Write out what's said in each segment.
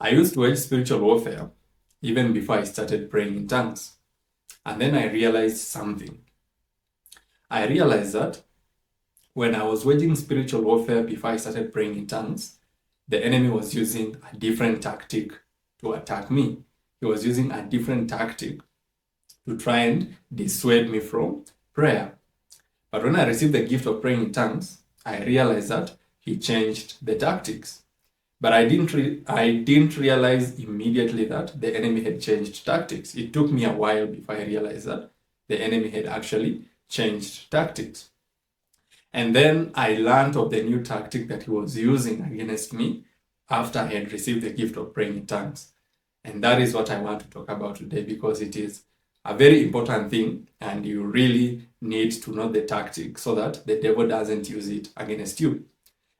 I used to wage spiritual warfare even before I started praying in tongues. And then I realized something. I realized that when I was waging spiritual warfare before I started praying in tongues, the enemy was using a different tactic to attack me. He was using a different tactic to try and dissuade me from prayer. But when I received the gift of praying in tongues, I realized that he changed the tactics. But I didn't realize immediately that the enemy had changed tactics. It took me a while before I realized that the enemy had actually changed tactics. And then I learned of the new tactic that he was using against me after I had received the gift of praying in tongues. And that is what I want to talk about today, because it is a very important thing and you really need to know the tactic so that the devil doesn't use it against you.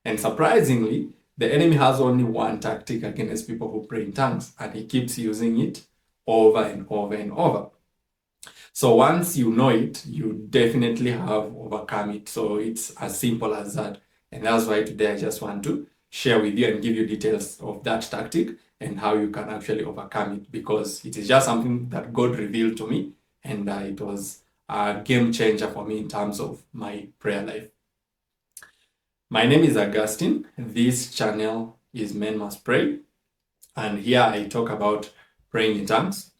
And surprisingly, the enemy has only one tactic against people who pray in tongues, and he keeps using it over and over and over. So once you know it, you definitely have overcome it. So it's as simple as that. And that's why today I just want to share with you and give you details of that tactic and how you can actually overcome it, because it is just something that God revealed to me, and it was a game changer for me in terms of my prayer life. My name is Augustine. This channel is Men Must Pray, and here I talk about praying in tongues.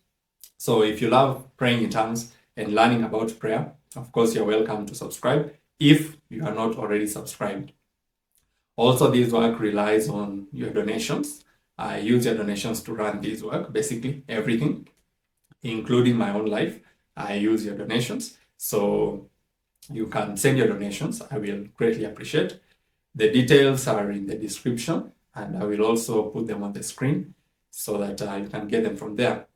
So if you love praying in tongues and learning about prayer, of course, you're welcome to subscribe if you are not already subscribed. Also, this work relies on your donations. I use your donations to run this work, basically everything, including my own life. I use your donations. So you can send your donations. I will greatly appreciate. The details are in the description, and I will also put them on the screen so that you can get them from there.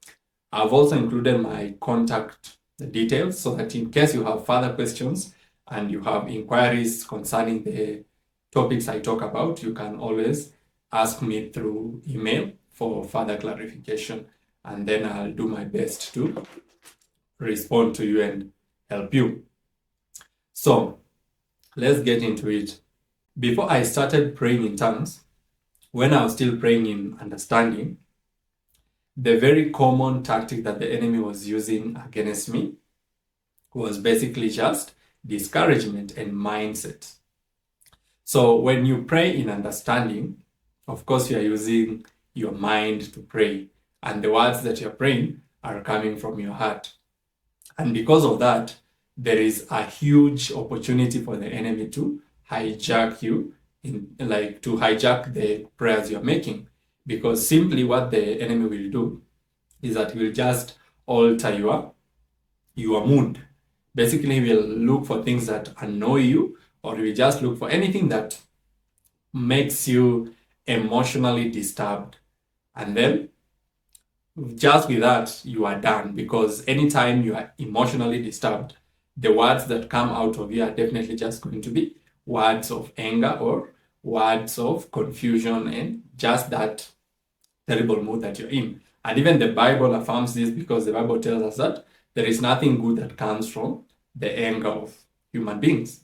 I've also included my contact details so that in case you have further questions and you have inquiries concerning the topics I talk about, you can always ask me through email for further clarification, and then I'll do my best to respond to you and help you. So let's get into it. Before I started praying in tongues, when I was still praying in understanding, the very common tactic that the enemy was using against me was basically just discouragement and mindset. So when you pray in understanding, of course, you are using your mind to pray, and the words that you're praying are coming from your heart. And because of that, there is a huge opportunity for the enemy to hijack you, to hijack the prayers you're making. Because simply what the enemy will do is that he will just alter your mood. Basically, he will look for things that annoy you, or he will just look for anything that makes you emotionally disturbed. And then just with that, you are done, because anytime you are emotionally disturbed, the words that come out of you are definitely just going to be words of anger or words of confusion and just that terrible mood that you're in. And even the Bible affirms this, because the Bible tells us that there is nothing good that comes from the anger of human beings.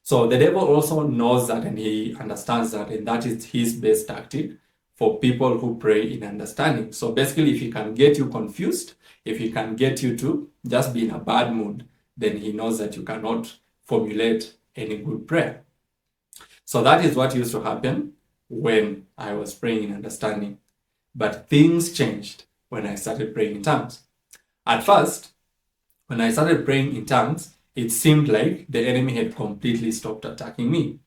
So the devil also knows that, and he understands that, and that is his best tactic for people who pray in understanding. So basically, if he can get you confused, if he can get you to just be in a bad mood, then he knows that you cannot formulate any good prayer. So that is what used to happen when I was praying in understanding. But things changed when I started praying in tongues. At first, when I started praying in tongues, it seemed like the enemy had completely stopped attacking me.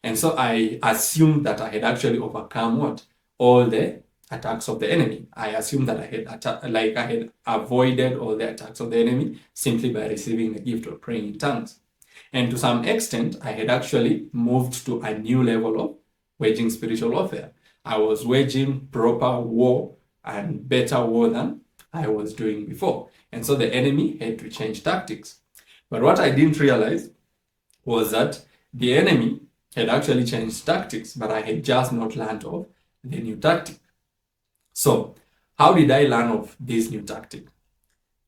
And so I assumed that I had actually overcome all the attacks of the enemy. I assumed that I had avoided all the attacks of the enemy simply by receiving the gift of praying in tongues. And to some extent, I had actually moved to a new level of waging spiritual warfare. I was waging proper war and better war than I was doing before. And so the enemy had to change tactics. But what I didn't realize was that the enemy had actually changed tactics, but I had just not learned of the new tactic. So how did I learn of this new tactic?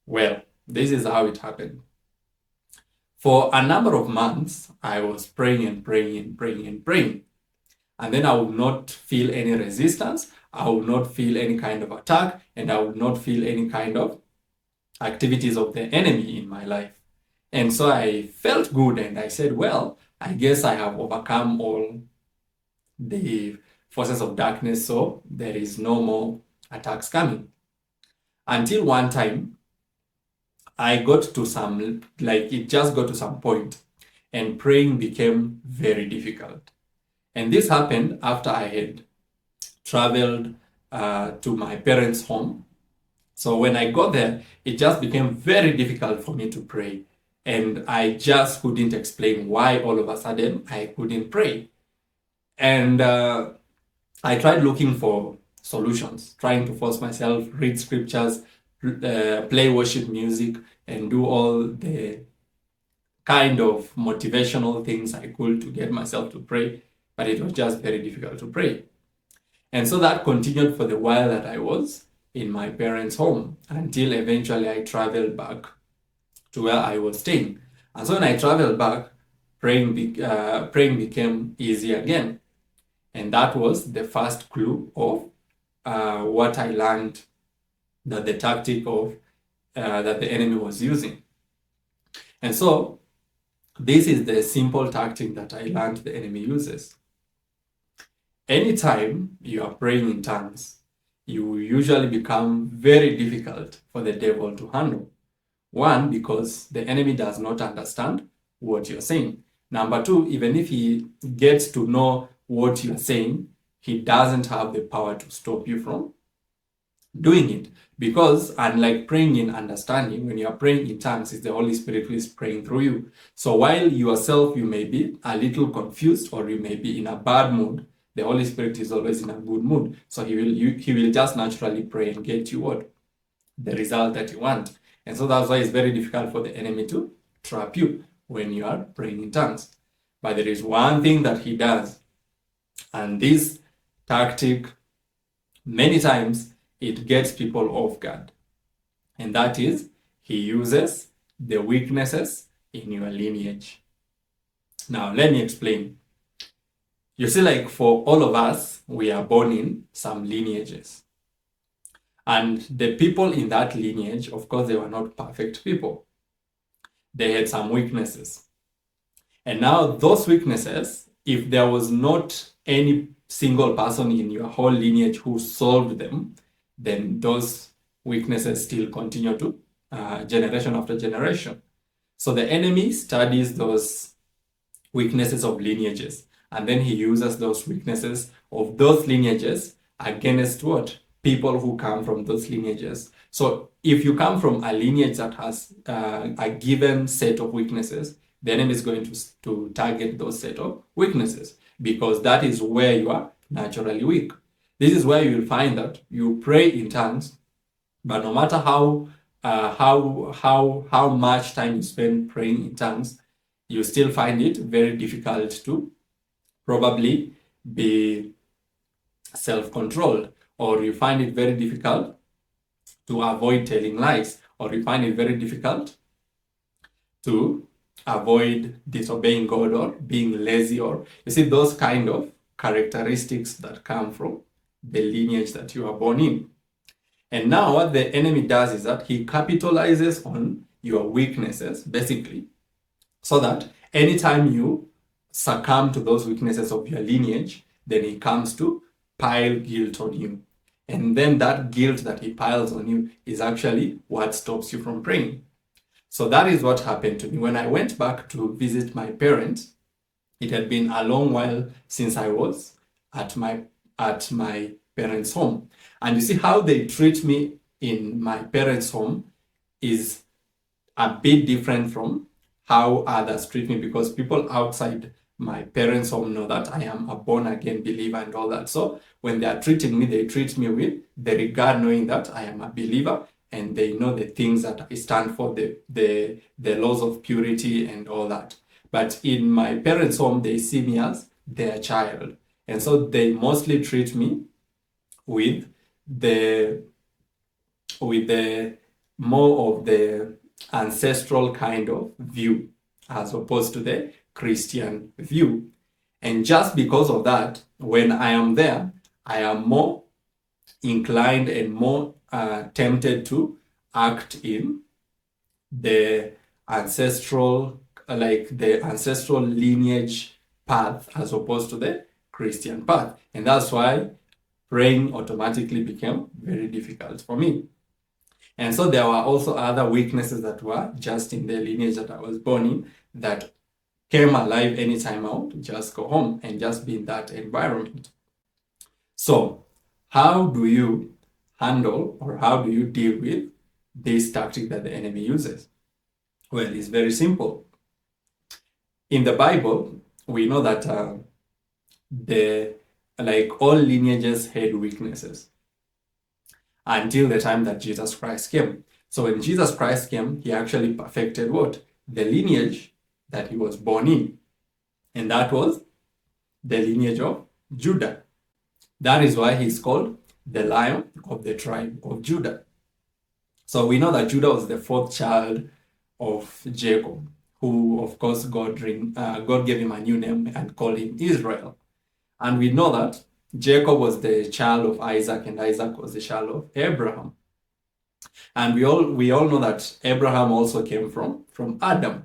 Well, this is how it happened. For a number of months, I was praying and praying and praying and praying. And then I would not feel any resistance. I will not feel any kind of attack, and I will not feel any kind of activities of the enemy in my life. And so I felt good, and I said, well, I guess I have overcome all the forces of darkness, so there is no more attacks coming. Until one time, I got to some, like it just got to some point, and praying became very difficult. And this happened after I had traveled to my parents' home. So when I got there, it just became very difficult for me to pray. And I just couldn't explain why all of a sudden I couldn't pray. And I tried looking for solutions, trying to force myself, read scriptures, play worship music, and do all the kind of motivational things I could to get myself to pray. But it was just very difficult to pray. And so that continued for the while that I was in my parents' home until eventually I traveled back to where I was staying. And so when I traveled back, praying became easy again. And that was the first clue of what I learned, that the tactic of that the enemy was using. And so this is the simple tactic that I learned the enemy uses. Anytime you are praying in tongues, you usually become very difficult for the devil to handle. One, because the enemy does not understand what you're saying. Number two, even if he gets to know what you're saying, he doesn't have the power to stop you from doing it. Because unlike praying in understanding, when you are praying in tongues, it's the Holy Spirit who is praying through you. So while yourself, you may be a little confused or you may be in a bad mood, the Holy Spirit is always in a good mood. So he will just naturally pray and get you what? The result that you want. And so that's why it's very difficult for the enemy to trap you when you are praying in tongues. But there is one thing that he does, and this tactic, many times, it gets people off guard. And that is, he uses the weaknesses in your lineage. Now, let me explain. You see, like for all of us, we are born in some lineages. And the people in that lineage, of course, they were not perfect people. They had some weaknesses. And now those weaknesses, if there was not any single person in your whole lineage who solved them, then those weaknesses still continue to generation after generation. So the enemy studies those weaknesses of lineages, and then he uses those weaknesses of those lineages against what? People who come from those lineages. So if you come from a lineage that has a given set of weaknesses, the enemy is going to target those set of weaknesses, because that is where you are naturally weak. This is where you will find that you pray in tongues, but no matter how much time you spend praying in tongues, you still find it very difficult to probably be self-controlled, or you find it very difficult to avoid telling lies, or you find it very difficult to avoid disobeying God or being lazy, or you see those kind of characteristics that come from the lineage that you are born in. And now what the enemy does is that he capitalizes on your weaknesses, basically, so that anytime you succumb to those weaknesses of your lineage, then he comes to pile guilt on you. And then that guilt that he piles on you is actually what stops you from praying. So that is what happened to me. When I went back to visit my parents, it had been a long while since I was at my parents' home. And you see how they treat me in my parents' home is a bit different from how others treat me, because people outside my parents' home know that I am a born-again believer and all that. So when they are treating me, they treat me with the regard, knowing that I am a believer, and they know the things that I stand for, the laws of purity and all that. But in my parents' home, they see me as their child. And so they mostly treat me with the more of the ancestral kind of view, as opposed to the Christian view. And just because of that, when I am there, I am more inclined and more tempted to act in the ancestral, the ancestral lineage path as opposed to the Christian path. And that's why praying automatically became very difficult for me. And so there were also other weaknesses that were just in the lineage that I was born in that came alive anytime I would just go home and just be in that environment. So how do you handle or how do you deal with this tactic that the enemy uses? Well, it's very simple. In the Bible, we know that all lineages had weaknesses until the time that Jesus Christ came. So when Jesus Christ came, he actually perfected what? The lineage that he was born in. And that was the lineage of Judah. That is why he's called the Lion of the tribe of Judah. So we know that Judah was the fourth child of Jacob, who, of course, God gave him a new name and called him Israel. And we know that Jacob was the child of Isaac, and Isaac was the child of Abraham. And we all know that Abraham also came from Adam.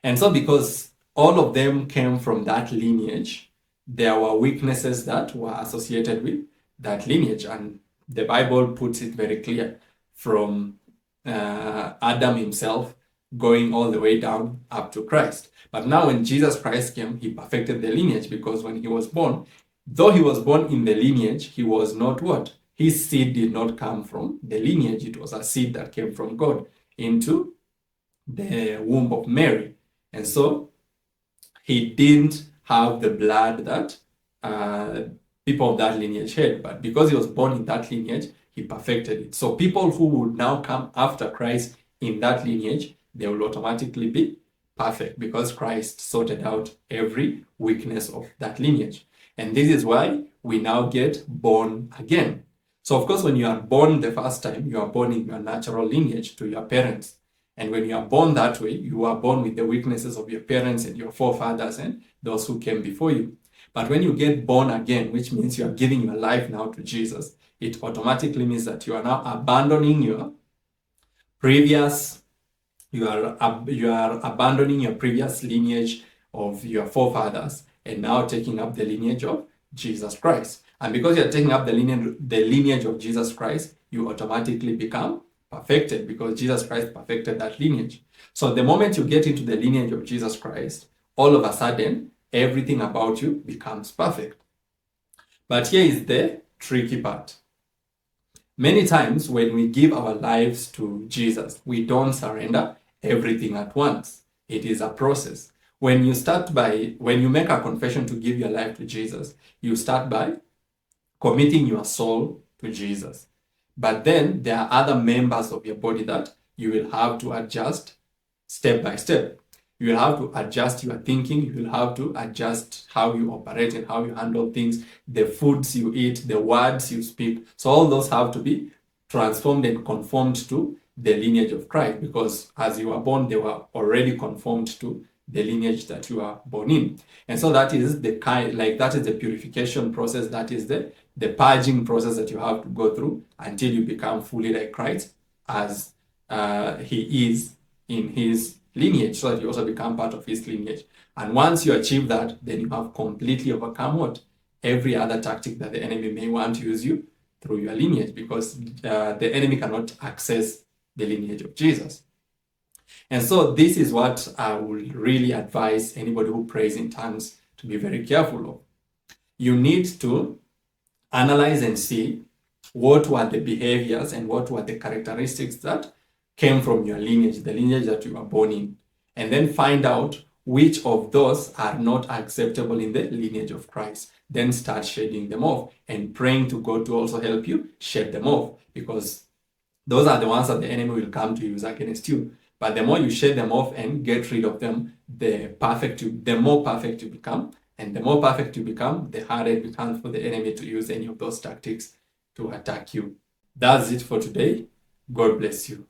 And so because all of them came from that lineage, there were weaknesses that were associated with that lineage. And the Bible puts it very clear from Adam himself going all the way down up to Christ. But now when Jesus Christ came, he perfected the lineage, because when he was born, though he was born in the lineage, he was not what? His seed did not come from the lineage. It was a seed that came from God into the womb of Mary. And so he didn't have the blood that people of that lineage had. But because he was born in that lineage, he perfected it. So people who would now come after Christ in that lineage, they will automatically be perfect, because Christ sorted out every weakness of that lineage. And this is why we now get born again. So of course, when you are born the first time, you are born in your natural lineage to your parents. And when you are born that way, you are born with the weaknesses of your parents and your forefathers and those who came before you. But when you get born again, which means you are giving your life now to Jesus, it automatically means that you are now abandoning your previous lineage of your forefathers and now taking up the lineage of Jesus Christ. And because you're taking up the lineage of Jesus Christ, you automatically become perfected, because Jesus Christ perfected that lineage. So the moment you get into the lineage of Jesus Christ, all of a sudden, everything about you becomes perfect. But here is the tricky part. Many times when we give our lives to Jesus, we don't surrender everything at once. It is a process. When you make a confession to give your life to Jesus, you start by committing your soul to Jesus. But then there are other members of your body that you will have to adjust step by step. You will have to adjust your thinking. You will have to adjust how you operate and how you handle things, the foods you eat, the words you speak. So all those have to be transformed and conformed to the lineage of Christ, because as you were born, they were already conformed to the lineage that you are born in. And so that is the purification process. That is the purging process that you have to go through until you become fully like Christ, as he is in his lineage, so that you also become part of his lineage. And once you achieve that, then you have completely overcome what? Every other tactic that the enemy may want to use you through your lineage, because the enemy cannot access the lineage of Jesus. And so this is what I would really advise anybody who prays in tongues to be very careful of. You need to analyze and see what were the behaviors and what were the characteristics that came from your lineage, the lineage that you were born in, and then find out which of those are not acceptable in the lineage of Christ. Then start shedding them off and praying to God to also help you shed them off, because those are the ones that the enemy will come to use against you. But the more you shed them off and get rid of them, the more perfect you become. And the more perfect you become, the harder it becomes for the enemy to use any of those tactics to attack you. That's it for today. God bless you.